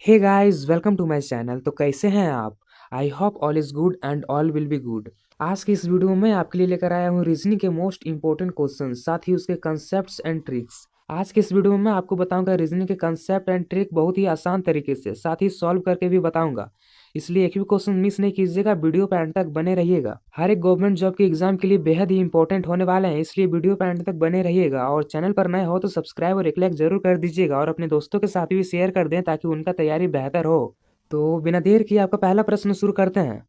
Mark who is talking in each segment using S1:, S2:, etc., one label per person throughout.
S1: Hey guys, welcome to my channel. तो कैसे हैं आप? I hope all is good and all will be good. आज की इस वीडियो में मैं आपके लिए लेकर आया हूँ रीजनिंग के मोस्ट इंपॉर्टेंट क्वेश्चन, साथ ही उसके कंसेप्ट्स एंड ट्रिक्स। आज के इस वीडियो में मैं आपको बताऊंगा रीजनिंग के कंसेप्ट एंड ट्रिक बहुत ही आसान तरीके से, साथ ही सॉल्व करके भी बताऊंगा। इसलिए एक भी क्वेश्चन मिस नहीं कीजिएगा, वीडियो पे एंड तक बने रहिएगा। हर एक गवर्नमेंट जॉब के एग्जाम के लिए बेहद ही इंपॉर्टेंट होने वाले हैं, इसलिए वीडियो पे एंड तक बने रहिएगा। और चैनल पर नए हो तो सब्सक्राइब और एक लाइक जरूर कर दीजिएगा, और अपने दोस्तों के साथ भी शेयर कर दें ताकि उनका तैयारी बेहतर हो। तो बिना देर किए आपका पहला प्रश्न शुरू करते हैं।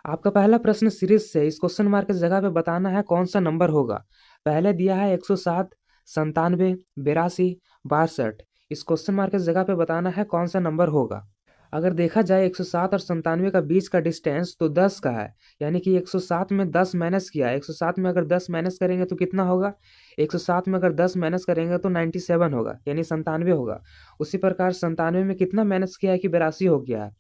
S1: आपका पहला प्रश्न सीरीज से इस क्वेश्चन मार्क की जगह पे बताना है कौन सा नंबर होगा। पहले दिया है 107, 97, 82, 62। इस क्वेश्चन मार्क की जगह पे बताना है कौन सा नंबर होगा। अगर देखा जाए 107 और 97 का बीच का डिस्टेंस तो 10 का है, यानी कि 107 में 10 माइनस किया। 107 में अगर 10 माइनस करेंगे तो कितना होगा? 107 में अगर 10 माइनस करेंगे तो 97 होगा, यानी 97 होगा। उसी प्रकार 97 में कितना माइनस किया है कि 82 हो गया है।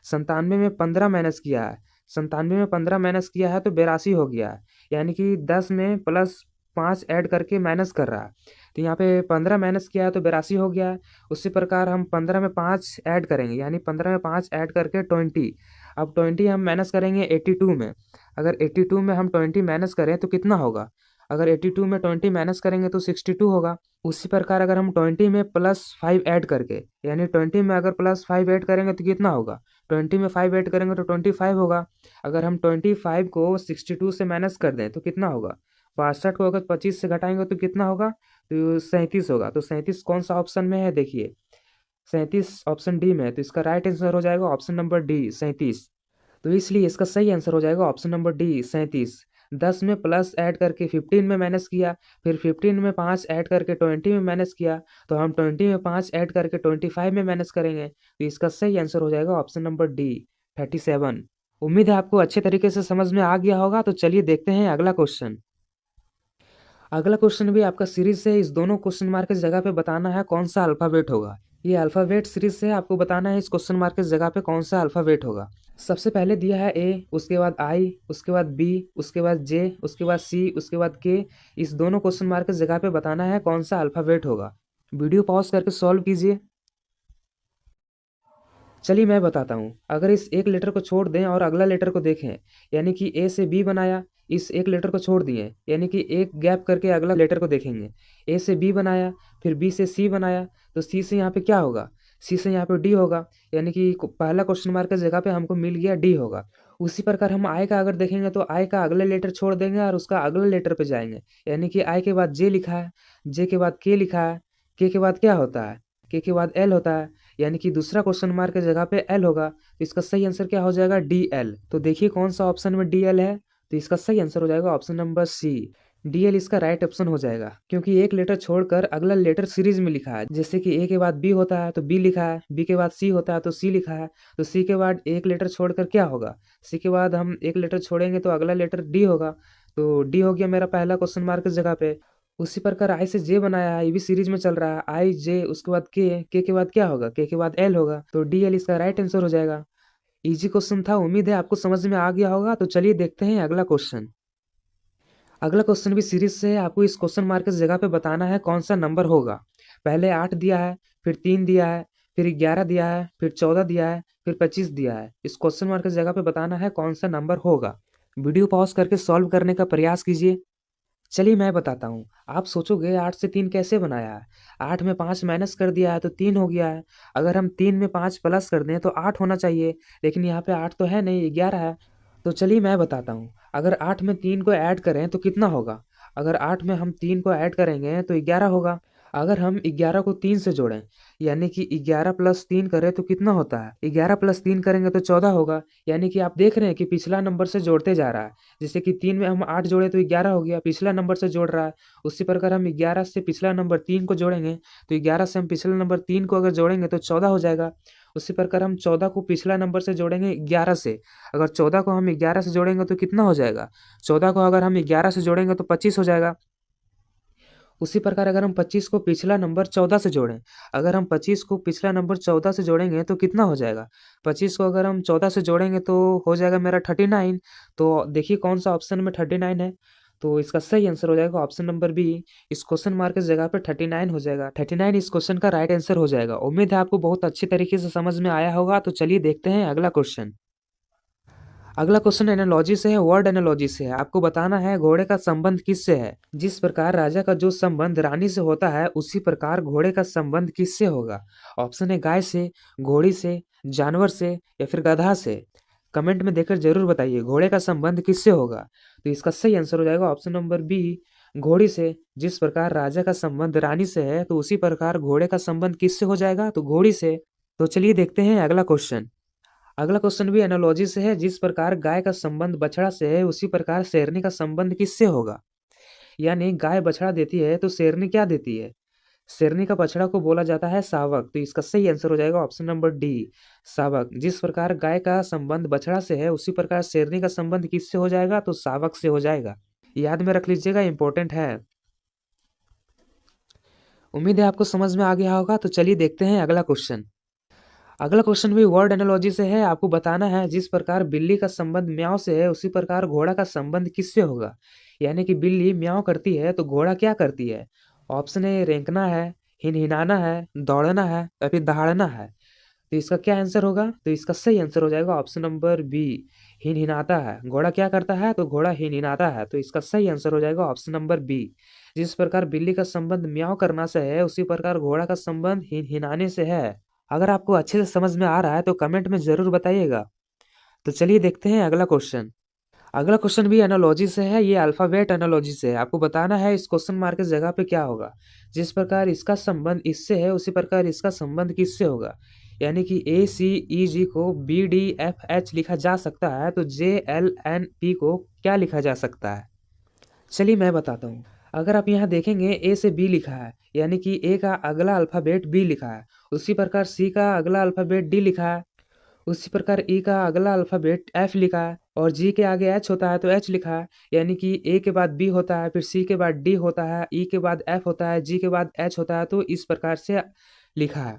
S1: 97 में 15 माइनस किया है। 97 में 15 माइनस किया है तो 82 हो गया है, यानी कि 10 में प्लस 5 ऐड करके माइनस कर रहा है। तो यहाँ पे 15 माइनस किया है तो 82 हो गया है। उसी प्रकार हम 15 में 5 ऐड करेंगे, यानी 15 में 5 ऐड करके 20। अब 20 हम माइनस करेंगे 82 में। अगर 82 में हम 20 माइनस करें तो कितना होगा? अगर 82 में 20 माइनस करेंगे तो 62 होगा। उसी प्रकार अगर हम 20 में प्लस 5 ऐड करके, यानी 20 में अगर प्लस 5 ऐड करेंगे तो कितना होगा? 20 में 5 ऐड करेंगे तो 25 होगा। अगर हम 25 को 62 से माइनस कर दें तो कितना होगा? 62 को अगर 25 से घटाएंगे तो कितना होगा? तो 37 होगा। तो 37 कौन सा ऑप्शन में है? देखिए, 37 ऑप्शन डी में है, तो इसका राइट आंसर हो जाएगा ऑप्शन नंबर डी, 37। तो इसलिए इसका सही आंसर हो जाएगा ऑप्शन नंबर डी, 37। 10 में प्लस ऐड करके 15 में माइनस किया, फिर 15 में 5 ऐड करके 20 में माइनस किया, तो हम 20 में 5 ऐड करके 25 में माइनस करेंगे, तो इसका सही आंसर हो जाएगा ऑप्शन नंबर डी, 37। उम्मीद है आपको अच्छे तरीके से समझ में आ गया होगा। तो चलिए देखते हैं अगला क्वेश्चन। अगला क्वेश्चन भी आपका सीरीज से इस दोनों क्वेश्चन मार्क की जगह पे बताना है कौन सा अल्फाबेट होगा। ये अल्फाबेट सीरीज से आपको बताना है इस क्वेश्चन मार्क की जगह पे कौन सा अल्फाबेट होगा। सबसे पहले दिया है ए, उसके बाद आई, उसके बाद बी, उसके बाद जे, उसके बाद सी, उसके बाद के। इस दोनों क्वेश्चन मार्क की जगह पे बताना है कौन सा अल्फाबेट होगा। वीडियो पॉज करके सॉल्व कीजिए। चलिए मैं बताता हूँ। अगर इस एक लेटर को छोड़ दें और अगला लेटर को देखें, यानी कि ए से बी बनाया, इस एक लेटर को छोड़ दिए, यानी कि एक गैप करके अगला लेटर को देखेंगे। ए से बी बनाया, फिर बी से सी बनाया, तो सी से यहाँ पे क्या होगा? सी से यहाँ पे डी होगा, यानी कि पहला क्वेश्चन मार्क की जगह पे हमको मिल गया डी होगा। उसी प्रकार हम आई का अगर देखेंगे तो आई का अगले लेटर छोड़ देंगे और उसका अगले लेटर पे जाएंगे, यानी कि आई के बाद जे लिखा है, जे के बाद के लिखा है, के बाद क्या होता है? के बाद एल होता है, यानी कि दूसरा क्वेश्चन मार्क की जगह पे एल होगा। तो इसका सही आंसर क्या हो जाएगा? D L. तो देखिए कौन सा ऑप्शन में डी एल है, तो इसका सही आंसर हो जाएगा option number C, D L इसका राइट ऑप्शन हो जाएगा। क्योंकि एक लेटर छोड़कर अगला लेटर सीरीज में लिखा है, जैसे कि ए के बाद बी होता है तो बी लिखा है, बी के बाद सी होता है तो सी लिखा है, तो सी के बाद एक लेटर छोड़कर क्या होगा? सी के बाद हम एक लेटर छोड़ेंगे तो अगला लेटर डी होगा। तो डी हो गया मेरा पहला क्वेश्चन मार्क की जगह पे। उसी प्रकार आई से जे बनाया है, ये भी सीरीज में चल रहा है, आई जे, उसके बाद के बाद क्या होगा? के बाद एल होगा, तो डी एल इसका राइट आंसर हो जाएगा। इजी क्वेश्चन था, उम्मीद है आपको समझ में आ गया होगा। तो चलिए देखते हैं अगला क्वेश्चन। अगला क्वेश्चन भी सीरीज से है, आपको इस क्वेश्चन मार्क की जगह पे बताना है कौन सा नंबर होगा। पहले 8 दिया है, फिर 3 दिया है, फिर 11 दिया है, फिर 14 दिया है, फिर 25 दिया है। इस क्वेश्चन मार्क की जगह पे बताना है कौन सा नंबर होगा। वीडियो पॉज करके सॉल्व करने का प्रयास कीजिए। चलिए मैं बताता हूँ। आप सोचोगे 8 से 3 कैसे बनाया है? 8 में 5 माइनस कर दिया है तो 3 हो गया है। अगर हम 3 में 5 प्लस कर दें तो 8 होना चाहिए, लेकिन यहाँ पे 8 तो है नहीं, 11 है। तो चलिए मैं बताता हूँ। अगर 8 में 3 को ऐड करें तो कितना होगा? अगर 8 में हम 3 को ऐड करेंगे तो 11 होगा। अगर हम 11 को 3 से जोड़ें, यानी कि 11 प्लस 3 करें तो कितना होता है? 11 प्लस 3 करेंगे तो 14 होगा। यानी कि आप देख रहे हैं कि पिछला नंबर से जोड़ते जा रहा है। जैसे कि 3 में हम 8 जोड़े तो 11 हो गया, पिछला नंबर से जोड़ रहा है। उसी प्रकार हम 11 से पिछला नंबर 3 को जोड़ेंगे, तो 11 से हम पिछला नंबर 3 को अगर जोड़ेंगे तो 14 हो जाएगा। उसी प्रकार हम 14 को पिछला नंबर से जोड़ेंगे 11 से। अगर 14 को हम 11 से जोड़ेंगे तो कितना हो जाएगा? 14 को अगर हम 11 से जोड़ेंगे तो 25 हो जाएगा। उसी प्रकार अगर हम 25 को पिछला नंबर 14 से जोड़ें, अगर हम 25 को पिछला नंबर 14 से जोड़ेंगे तो कितना हो जाएगा? 25 को अगर हम 14 से जोड़ेंगे तो हो जाएगा मेरा 39। तो देखिए कौन सा ऑप्शन में 39 है। तो इसका सही आंसर हो जाएगा ऑप्शन नंबर बी। इस क्वेश्चन मार्क की जगह पे 39 हो जाएगा। 39 इस क्वेश्चन का राइट आंसर हो जाएगा। उम्मीद है आपको बहुत अच्छी तरीके से समझ में आया होगा। तो चलिए देखते हैं अगला क्वेश्चन। अगला क्वेश्चन एनालॉजी से है, वर्ड एनालॉजी से है। आपको बताना है घोड़े का संबंध किससे है। जिस प्रकार राजा का जो संबंध रानी से होता है उसी प्रकार घोड़े का संबंध किससे होगा। ऑप्शन है गाय से, घोड़ी से, जानवर से या फिर गधा से। कमेंट में देकर जरूर बताइए घोड़े का संबंध किससे होगा। तो इसका सही आंसर हो जाएगा ऑप्शन नंबर बी, घोड़ी से। जिस प्रकार राजा का संबंध रानी से है तो उसी प्रकार घोड़े का संबंध किससे हो जाएगा, तो घोड़ी से। तो चलिए देखते हैं अगला क्वेश्चन। अगला क्वेश्चन भी एनालॉजी से है। जिस प्रकार गाय का संबंध बछड़ा से है उसी प्रकार शेरनी का संबंध किससे होगा। यानी गाय बछड़ा देती है तो शेरनी क्या देती है। शेरनी का बछड़ा को बोला जाता है शावक। तो इसका सही आंसर हो जाएगा ऑप्शन नंबर डी, शावक। जिस प्रकार गाय का संबंध बछड़ा से है उसी प्रकार शेरनी का संबंध किससे हो जाएगा, तो शावक से हो जाएगा। याद में रख लीजिएगा, इंपॉर्टेंट है। उम्मीद है आपको समझ में आ गया होगा। तो चलिए देखते हैं अगला क्वेश्चन। अगला क्वेश्चन भी वर्ड एनालॉजी से है। आपको बताना है जिस प्रकार बिल्ली का संबंध म्याऊं से है उसी प्रकार घोड़ा का संबंध किससे होगा। यानी कि बिल्ली म्याऊं करती है तो घोड़ा क्या करती है। ऑप्शन ए रेंकना है, हिनहिनाना है, दौड़ना है या फिर दहाड़ना है। तो इसका क्या आंसर होगा, तो इसका सही आंसर हो जाएगा ऑप्शन नंबर बी, हिनहिनाता है। घोड़ा क्या करता है, तो घोड़ा हिनहिनाता है। तो इसका सही आंसर हो जाएगा ऑप्शन नंबर बी। जिस प्रकार बिल्ली का संबंध म्याऊं करना से है उसी प्रकार घोड़ा का संबंध हिनहिनाने से है। अगर आपको अच्छे से समझ में आ रहा है तो कमेंट में जरूर बताइएगा। तो चलिए देखते हैं अगला क्वेश्चन। अगला क्वेश्चन भी एनालॉजी से है। ये अल्फाबेट एनालॉजी से है। आपको बताना है इस क्वेश्चन मार्क की जगह पे क्या होगा। जिस प्रकार इसका संबंध इससे है उसी प्रकार इसका संबंध किससे होगा। यानी कि ACEG को BDFH लिखा जा सकता है तो JLNP को क्या लिखा जा सकता है। चलिए मैं बताता हूँ। अगर आप यहाँ देखेंगे ए से बी लिखा है, यानी कि ए का अगला अल्फाबेट बी लिखा है। उसी प्रकार सी का अगला अल्फाबेट डी लिखा है। उसी प्रकार ई का अगला अल्फाबेट एफ लिखा है और जी के आगे एच होता है तो एच लिखा है। यानी कि ए के बाद बी होता है, फिर सी के बाद डी होता है, ई के बाद एफ होता है, जी के बाद एच होता है। तो इस प्रकार से लिखा है।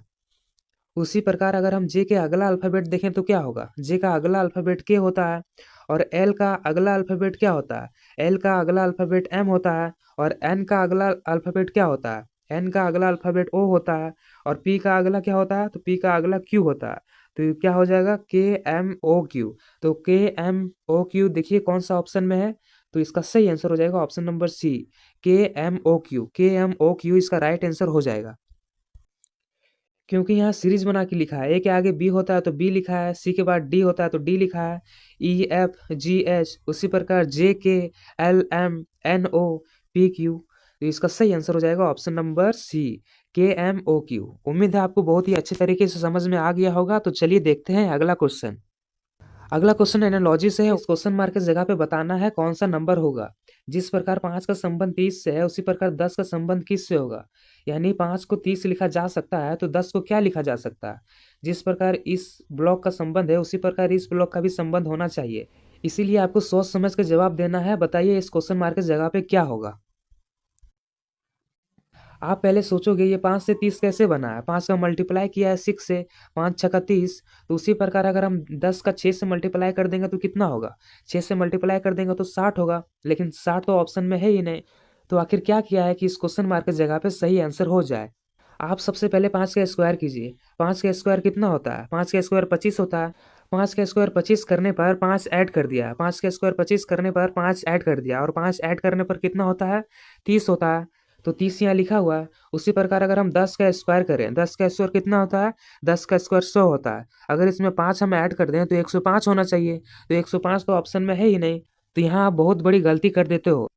S1: उसी प्रकार अगर हम जे के अगला अल्फाबेट देखें तो क्या होगा। जे का अगला अल्फाबेट के होता है और एल का अगला अल्फाबेट क्या होता है। एल का अगला अल्फाबेट एम होता है और एन का अगला अल्फाबेट क्या होता है। एन का अगला अल्फाबेट ओ होता है और पी का अगला क्या होता है, तो पी का अगला क्यू होता है। तो ये क्या हो जाएगा, KMOQ। तो KMOQ देखिए कौन सा ऑप्शन में है। तो इसका सही आंसर हो जाएगा option number C, KMOQ। KMOQ इसका राइट आंसर हो जाएगा। क्योंकि यहाँ सीरीज बना के लिखा है। ए के आगे बी होता है तो बी लिखा है, सी के बाद डी होता है तो डी लिखा है, EFGH। उसी प्रकार JKLMNOPQ। तो इसका सही आंसर हो जाएगा ऑप्शन नंबर सी, KMOQ। उम्मीद है आपको बहुत ही अच्छे तरीके से समझ में आ गया होगा। तो चलिए देखते हैं अगला क्वेश्चन। अगला क्वेश्चन एनालॉजी से है। उस क्वेश्चन मार्क की जगह पे बताना है कौन सा नंबर होगा। जिस प्रकार 5 का संबंध 30 से है उसी प्रकार 10 का संबंध किस से होगा। यानी 5 को 30 लिखा जा सकता है तो 10 को क्या लिखा जा सकता है। जिस प्रकार इस ब्लॉक का संबंध है उसी प्रकार इस ब्लॉक का भी संबंध होना चाहिए। इसीलिए आपको सोच समझ के जवाब देना है। बताइए इस क्वेश्चन मार्क की जगह पे क्या होगा। आप पहले सोचोगे ये 5 से 30 कैसे बना है। 5 का मल्टीप्लाई किया है 6 से, 5 छक्का 30। तो उसी प्रकार अगर हम 10 का 6 से मल्टीप्लाई कर देंगे तो कितना होगा। 6 से मल्टीप्लाई कर देंगे तो 60 होगा, लेकिन 60 तो ऑप्शन में है ही नहीं। तो आखिर क्या किया है कि इस क्वेश्चन मार्क की जगह पे सही आंसर हो जाए। आप सबसे पहले 5 का स्क्वायर कीजिए। 5 का स्क्वायर कितना होता है, 5 का स्क्वायर 25 होता है। 5 का स्क्वायर 25 करने पर 5 ऐड कर दिया। 5 का स्क्वायर 25 करने पर 5 ऐड कर दिया और 5 ऐड करने पर कितना होता है, 30 होता है। तो 30 यहाँ लिखा हुआ है। उसी प्रकार अगर हम 10 का स्क्वायर करें, 10 का स्क्वायर कितना होता है, 10 का स्क्वायर 100 होता है। अगर इसमें 5 हम ऐड कर दें तो 105 होना चाहिए। तो 105 तो ऑप्शन में है ही नहीं। तो यहाँ आप बहुत बड़ी गलती कर देते हो।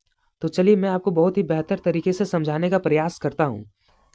S1: तो चलिए मैं आपको बहुत ही बेहतर तरीके से समझाने का प्रयास करता हूँ।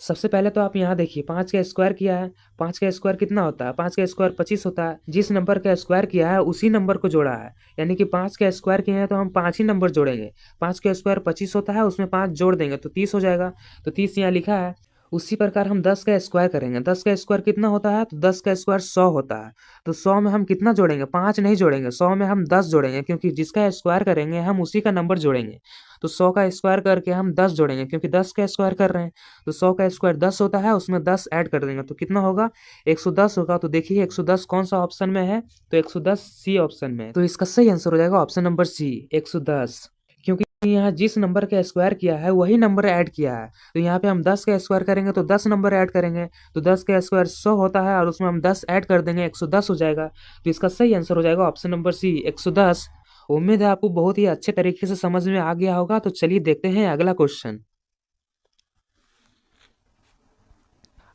S1: सबसे पहले तो आप यहाँ देखिए 5 का स्क्वायर किया है। 5 का स्क्वायर कितना होता है, 5 का स्क्वायर 25 होता है। जिस नंबर का स्क्वायर किया है उसी नंबर को जोड़ा है। यानी कि 5 का स्क्वायर किए हैं तो हम 5 ही नंबर जोड़ेंगे। 5 का स्क्वायर 25 होता है, उसमें 5 जोड़ देंगे तो 30 हो जाएगा। तो 30 यहाँ लिखा है। उसी प्रकार हम 10 का स्क्वायर करेंगे। 10 का स्क्वायर कितना होता है, तो 10 का स्क्वायर 100 होता है। तो 100 में हम कितना जोड़ेंगे, 5 नहीं जोड़ेंगे। 100 में हम 10 जोड़ेंगे, क्योंकि जिसका स्क्वायर करेंगे हम उसी का नंबर जोड़ेंगे। तो 100 का स्क्वायर करके हम 10 जोड़ेंगे, क्योंकि 10 का स्क्वायर कर रहे हैं। तो 100 का स्क्वायर 10 होता है, उसमें 10 ऐड कर देंगे तो कितना होगा, 110 होगा। तो देखिए 110 कौन सा ऑप्शन में है, तो 110 सी ऑप्शन में है। तो इसका सही आंसर हो जाएगा ऑप्शन नंबर सी, 110। क्योंकि यहाँ जिस नंबर का स्क्वायर किया है वही नंबर ऐड किया है, तो यहाँ पे हम 10 का स्क्वायर करेंगे तो 10 नंबर ऐड करेंगे, तो 10 का स्क्वायर 100 होता है और उसमें हम 10 ऐड कर देंगे 110 हो जाएगा। तो इसका सही आंसर हो जाएगा ऑप्शन नंबर सी 110। उम्मीद है आपको बहुत ही अच्छे तरीके से समझ में आ गया होगा। तो चलिए देखते हैं अगला क्वेश्चन।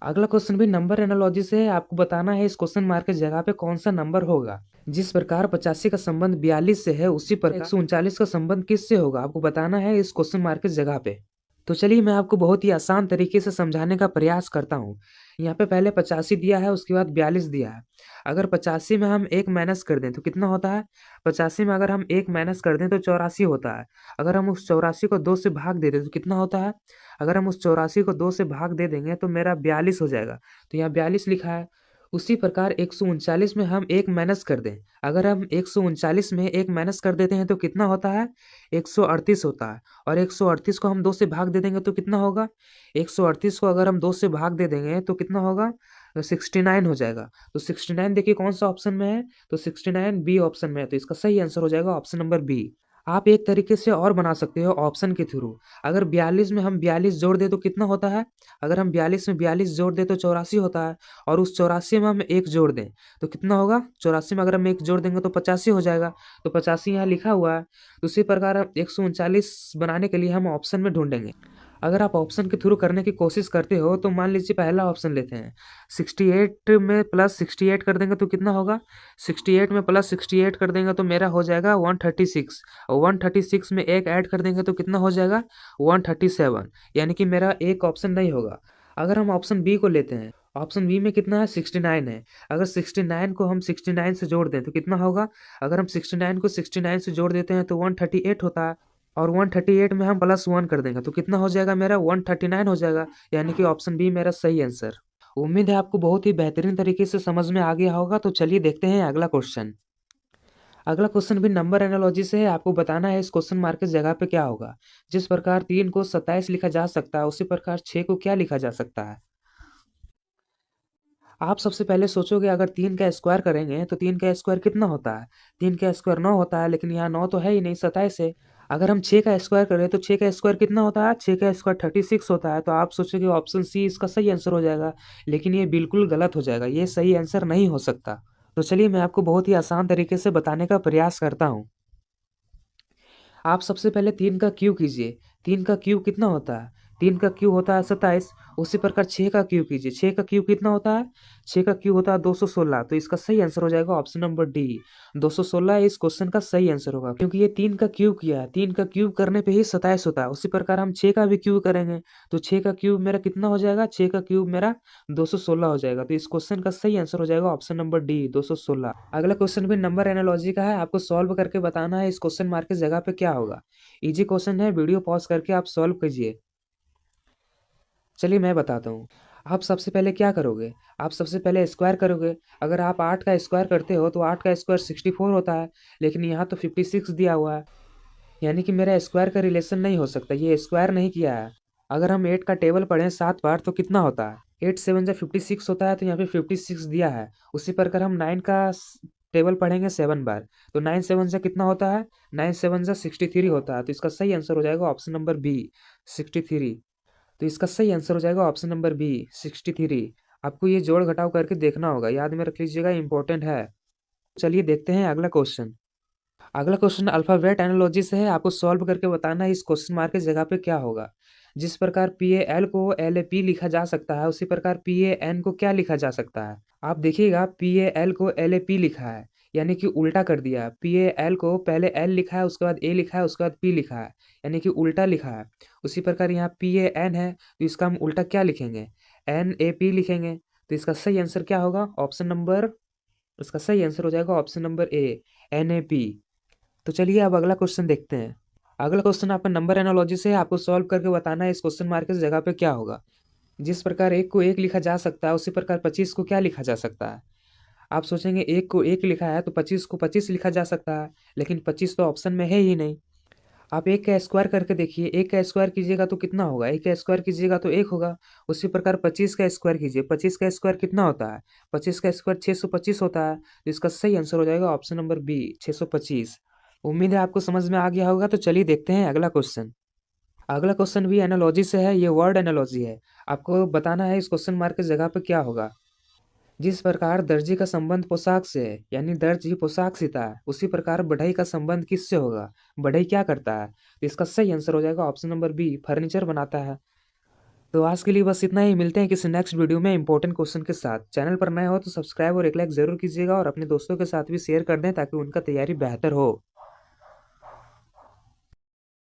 S1: अगला क्वेश्चन भी नंबर एनालॉजी से है। आपको बताना है इस क्वेश्चन मार्क की जगह पे कौन सा नंबर होगा। जिस प्रकार 85 का संबंध 42 से है उसी प्रकार 139 का संबंध किससे होगा, आपको बताना है इस क्वेश्चन मार्क की जगह पे। तो चलिए मैं आपको बहुत ही आसान तरीके से समझाने का प्रयास करता हूँ। यहाँ पे पहले 85 दिया है, उसके बाद 42 दिया है। अगर 85 में हम एक माइनस कर दें तो कितना होता है, 85 में अगर हम एक माइनस कर दें तो 84 होता है। अगर हम उस 84 को 2 से भाग दे दें तो कितना होता है, अगर हम उस 84 को 2 से भाग दे देंगे तो मेरा 42 हो जाएगा। तो यहाँ 42 लिखा है। उसी प्रकार 139 में हम एक माइनस कर दें, अगर हम 139 में एक माइनस कर देते हैं तो कितना होता है, 138 होता है। और 138 को हम 2 से भाग दे देंगे तो कितना होगा, 138 को अगर हम 2 से भाग दे देंगे तो कितना होगा, 69 हो जाएगा। तो 69 देखिए कौन सा ऑप्शन में है, तो 69 बी ऑप्शन में है। तो इसका सही आंसर हो जाएगा ऑप्शन नंबर बी। आप एक तरीके से और बना सकते हो ऑप्शन के थ्रू। अगर 42 में हम 42 जोड़ दें तो कितना होता है, अगर हम 42 में 42 जोड़ दें तो 84 होता है। और उस 84 में हम एक जोड़ दें तो कितना होगा, 84 में अगर हम एक जोड़ देंगे तो 85 हो जाएगा। तो 85 यहाँ लिखा हुआ है। तो उसी प्रकार 139 बनाने के लिए हम ऑप्शन में ढूंढेंगे। अगर आप ऑप्शन के थ्रू करने की कोशिश करते हो तो मान लीजिए पहला ऑप्शन लेते हैं, 68 में प्लस 68 कर देंगे तो कितना होगा, 68 में प्लस 68 कर देंगे तो मेरा हो जाएगा 136। और 136 में एक ऐड कर देंगे तो कितना हो जाएगा, 137। यानी कि मेरा एक ऑप्शन नहीं होगा। अगर हम ऑप्शन बी को लेते हैं, ऑप्शन बी में कितना है, 69 है। अगर 69 को हम 69 से जोड़ दें तो कितना होगा, अगर हम 69 को 69 से जोड़ देते हैं तो 138 होता है। और 138 में हम प्लस 1 कर देंगे तो कितना हो जाएगा, मेरा 139 हो जाएगा। यानी कि ऑप्शन बी मेरा सही आंसर। उम्मीद है आपको बहुत ही बेहतरीन तरीके से समझ में आ गया होगा। तो चलिए देखते हैं अगला क्वेश्चन। अगला क्वेश्चन भी नंबर एनालॉजी से है। आपको बताना है इस क्वेश्चन मार्क की जगह पे क्या होगा। जिस प्रकार 3 को 27 लिखा जा सकता है उसी प्रकार 6 को क्या लिखा जा सकता है। आप सबसे पहले सोचोगे अगर 3 का स्क्वायर करेंगे तो 3 का स्क्वायर कितना होता है, 3 का स्क्वायर 9 होता है। लेकिन यहाँ 9 तो है ही नहीं, 27 है। अगर हम 6 का स्क्वायर करें तो 6 का स्क्वायर कितना होता है, 6 का स्क्वायर 36 होता है। तो आप सोचोगे ऑप्शन सी इसका सही आंसर हो जाएगा, लेकिन ये बिल्कुल गलत हो जाएगा, ये सही आंसर नहीं हो सकता। तो चलिए मैं आपको बहुत ही आसान तरीके से बताने का प्रयास करता हूँ। आप सबसे पहले 3 का क्यूब कीजिए। 3 का क्यूब कितना होता है, 3 का क्यूब होता है 27। उसी प्रकार 6 का क्यूब कीजिए। 6 का क्यूब कितना होता है, 6 का क्यूब होता है 216। तो इसका सही आंसर हो जाएगा ऑप्शन नंबर डी, 216 इस क्वेश्चन का सही आंसर होगा। क्योंकि ये 3 का क्यूब किया है, 3 का क्यूब करने पे ही 27 होता है। उसी प्रकार हम 6 का भी क्यूब करेंगे तो 6 का क्यूब मेरा कितना हो जाएगा, 6 का क्यूब मेरा 216 हो जाएगा। तो इस क्वेश्चन का सही आंसर हो जाएगा ऑप्शन नंबर डी, 216। अगला क्वेश्चन भी नंबर एनालॉजी का है। आपको सॉल्व करके बताना है इस क्वेश्चन मार्क की जगह पे क्या होगा। इजी क्वेश्चन है, वीडियो पॉज करके आप सॉल्व कीजिए। चलिए मैं बताता हूँ। आप सबसे पहले क्या करोगे, आप सबसे पहले स्क्वायर करोगे। अगर आप 8 का स्क्वायर करते हो तो 8 का स्क्वायर 64 होता है। लेकिन यहाँ तो 56 दिया हुआ है, यानी कि मेरा स्क्वायर का रिलेशन नहीं हो सकता, ये स्क्वायर नहीं किया है। अगर हम 8 का टेबल पढ़ें 7 बार तो कितना होता है, 8 7 जा 56 होता है। तो यहाँ पे 56 दिया है। उसी प्रकार हम 9 का टेबल पढ़ेंगे 7 बार तो 9 7 से कितना होता है, 9 7 जा 63 होता है। तो इसका सही आंसर हो जाएगा ऑप्शन नंबर बी, 63। तो इसका सही आंसर हो जाएगा ऑप्शन नंबर बी, 63। आपको ये जोड़ घटाव करके देखना होगा, याद में रख लीजिएगा, इंपॉर्टेंट है। चलिए देखते हैं अगला क्वेश्चन। अगला क्वेश्चन अल्फाबेट एनालॉजी से है। आपको सॉल्व करके बताना है इस क्वेश्चन मार्क की जगह पे क्या होगा। जिस प्रकार पी ए एल को एल ए पी लिखा जा सकता है उसी प्रकार पी ए एन को क्या लिखा जा सकता है। आप देखिएगा पी ए एल को एल ए पी लिखा है, यानी कि उल्टा कर दिया। पी ए एल को पहले एल लिखा है, उसके बाद ए लिखा है, उसके बाद पी लिखा है, यानी कि उल्टा लिखा है। उसी प्रकार यहाँ पी ए एन है तो इसका हम उल्टा क्या लिखेंगे, एन ए पी लिखेंगे। तो इसका सही आंसर क्या होगा, ऑप्शन नंबर, इसका सही आंसर हो जाएगा option number A, N A P. तो चलिए अब अगला क्वेश्चन देखते हैं। अगला क्वेश्चन आपका नंबर एनालॉजी से है। आपको सॉल्व करके बताना है इस क्वेश्चन मार्क की जगह पे क्या होगा। जिस प्रकार 1 को 1 लिखा जा सकता है उसी प्रकार 25 को क्या लिखा जा सकता है। आप सोचेंगे 1 को 1 लिखा है तो 25 को 25 लिखा जा सकता है, लेकिन 25 तो ऑप्शन में है ही नहीं। आप 1 का स्क्वायर करके देखिए, 1 का स्क्वायर कीजिएगा तो कितना होगा, 1 का स्क्वायर कीजिएगा तो 1 होगा। उसी प्रकार 25 का स्क्वायर कीजिए, 25 का स्क्वायर कितना होता है, 25 का स्क्वायर 625 होता है। तो इसका सही आंसर हो जाएगा ऑप्शन नंबर बी, 625। उम्मीद है आपको समझ में आ गया होगा। तो चलिए देखते हैं अगला क्वेश्चन। अगला क्वेश्चन भी एनालॉजी से है, ये वर्ड एनालॉजी है। आपको बताना है इस क्वेश्चन मार्क की जगह पे क्या होगा। जिस प्रकार दर्जी का संबंध पोशाक से है, यानी दर्जी पोशाक सीता है, उसी प्रकार बढ़ई का संबंध किससे होगा। बढ़ई क्या करता है, तो इसका सही आंसर हो जाएगा ऑप्शन नंबर बी, फर्नीचर बनाता है। तो आज के लिए बस इतना ही। मिलते हैं किसी नेक्स्ट वीडियो में इंपॉर्टेंट क्वेश्चन के साथ। चैनल पर नए हो तो सब्सक्राइब और एक लाइक जरूर कीजिएगा और अपने दोस्तों के साथ भी शेयर कर दें ताकि उनका तैयारी बेहतर हो।